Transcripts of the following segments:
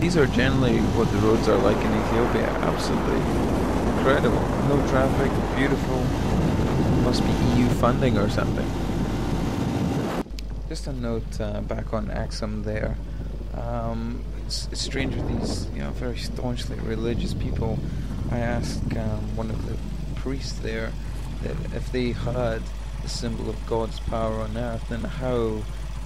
These are generally what the roads are like in Ethiopia. Absolutely incredible. No traffic, beautiful. Must be EU funding or something. Just a note back on Axum there. It's strange with these, very staunchly religious people. I asked one of the priests there that if they had the symbol of God's power on earth, then how,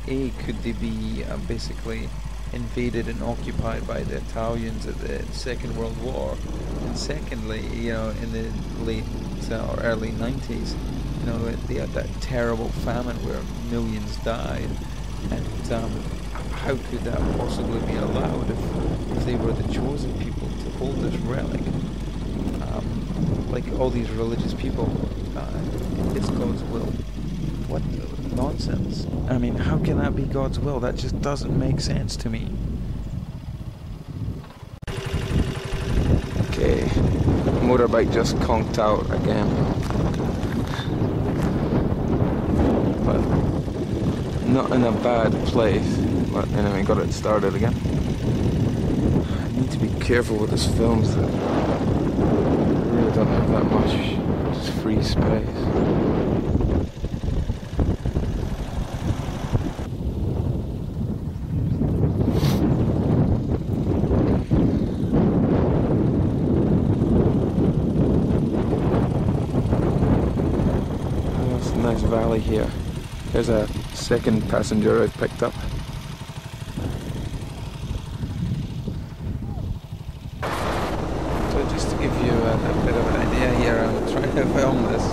A, could they be basically invaded and occupied by the Italians at the Second World War? And secondly, in the late or early 90s, they had that terrible famine where millions died. And how could that possibly be allowed if they were the chosen people to hold this relic? Like all these religious people, it's God's will. What nonsense. I mean, how can that be God's will? That just doesn't make sense to me. Okay, motorbike just conked out again. But not in a bad place. But anyway, got it started again. I need to be careful with this film. I really don't have that much just free space. Nice valley here. There's a second passenger I've picked up. So just to give you a bit of an idea here, I'm trying to film this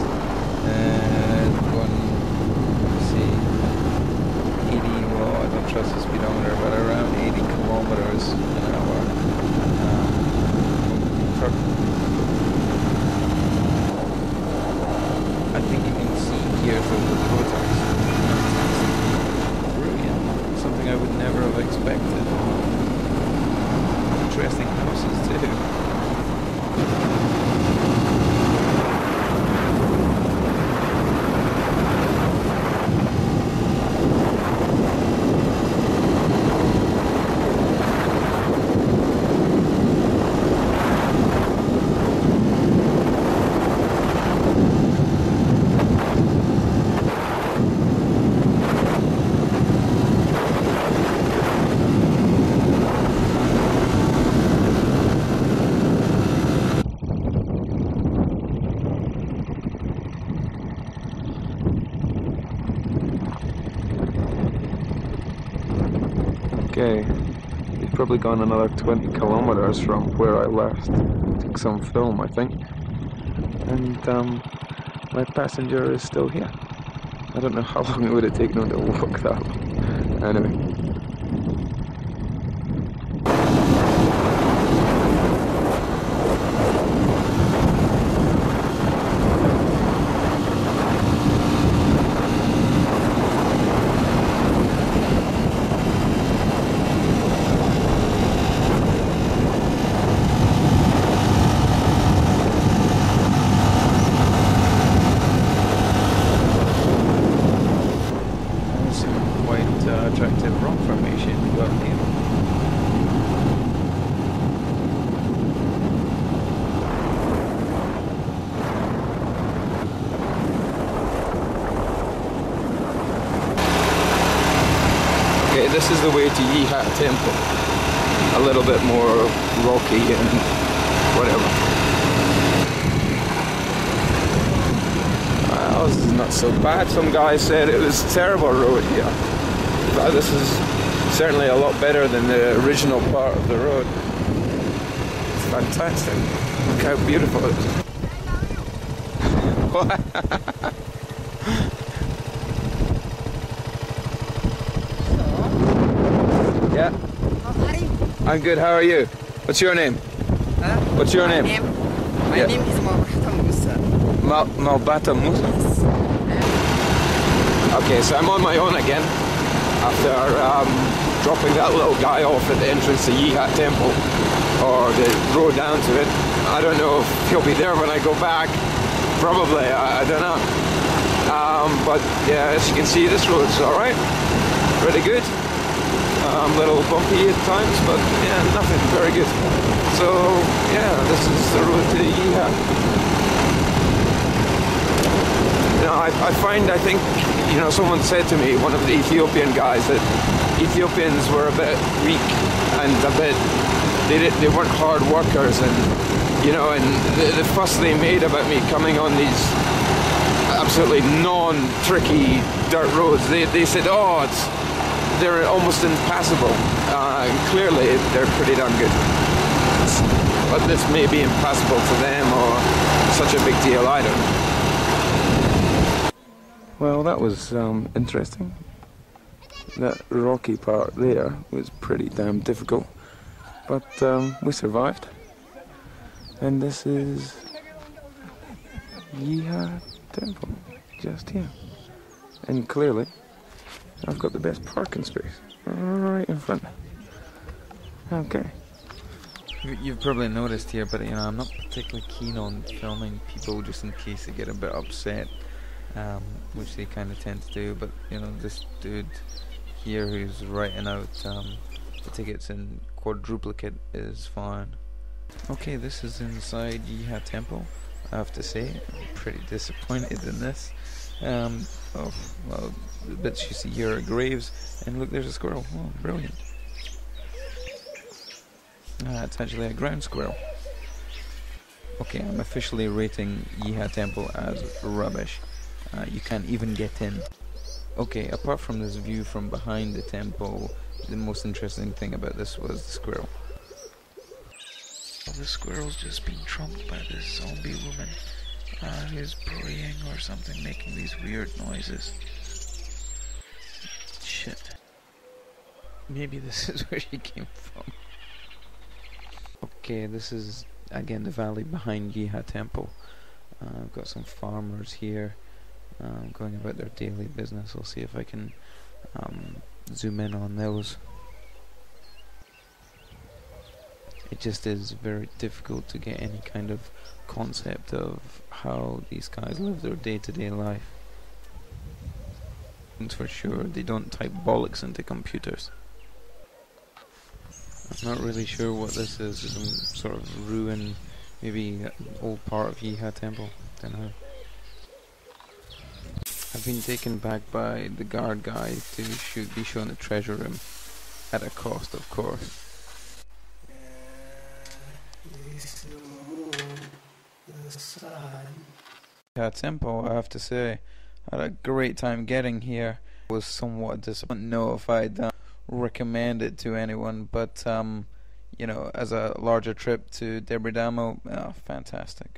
going, see, 80, well, I don't trust the speedometer, but around 80 kilometers an hour. Truck. I think you can see here from the roads are brilliant. Something I would never have expected. Interesting houses too. Okay, we've probably gone another 20 kilometers from where I left. Took some film, I think. And my passenger is still here. I don't know how long it would have taken him to walk that long. Anyway. Attractive rock formation we got here. Okay, this is the way to Yeha Temple. A little bit more rocky and whatever. Well, this is not so bad. Some guy said it was a terrible road here. This is certainly a lot better than the original part of the road. It's fantastic. Look how beautiful it is. Yeah. I'm good. How are you? What's your name? Huh? What's your name? My name is Malbata Musa. Malbata Musa? Okay, so I'm on my own again. After dropping that little guy off at the entrance to Yeha Temple, or the road down to it. I don't know if he'll be there when I go back. Probably, I don't know. But yeah, as you can see, this road's alright. Pretty good. A little bumpy at times, but yeah, nothing very good. So yeah, this is the road to Yeha. I think, someone said to me, one of the Ethiopian guys, that Ethiopians were a bit weak and they weren't hard workers, and and the fuss they made about me coming on these absolutely non-tricky dirt roads, they said, they're almost impassable. Clearly they're pretty darn good, but this may be impassable to them, or such a big deal, I don't know. Well, that was interesting. That rocky part there was pretty damn difficult, but we survived. And this is Yeha Temple, just here. And clearly, I've got the best parking space right in front. Okay. You've probably noticed here, but I'm not particularly keen on filming people just in case they get a bit upset. Which they kind of tend to do, but this dude here who's writing out the tickets in quadruplicate is fine. Okay, this is inside Yeha Temple. I have to say, I'm pretty disappointed in this. Well, the bits you see here are graves, and look, there's a squirrel. Oh, brilliant. It's actually a ground squirrel. Okay, I'm officially rating Yeha Temple as rubbish. You can't even get in. Okay, apart from this view from behind the temple, the most interesting thing about this was the squirrel. The squirrel's just been trumped by this zombie woman who's praying or something, making these weird noises. Shit. Maybe this is where she came from. Okay, this is again the valley behind Yeha Temple. I've got some farmers here. Going about their daily business. I'll see if I can zoom in on those. It just is very difficult to get any kind of concept of how these guys live their day-to-day life. And for sure, they don't type bollocks into computers. I'm not really sure what this is. Some sort of ruin, maybe an old part of Yeha Temple. Don't know. I've been taken back by the guard guy to be shown the treasure room, at a cost, of course. Yeah, Temple, I have to say, I had a great time getting here. I was somewhat disappointed. I don't know if I'd recommend it to anyone, but as a larger trip to Debridamo, fantastic.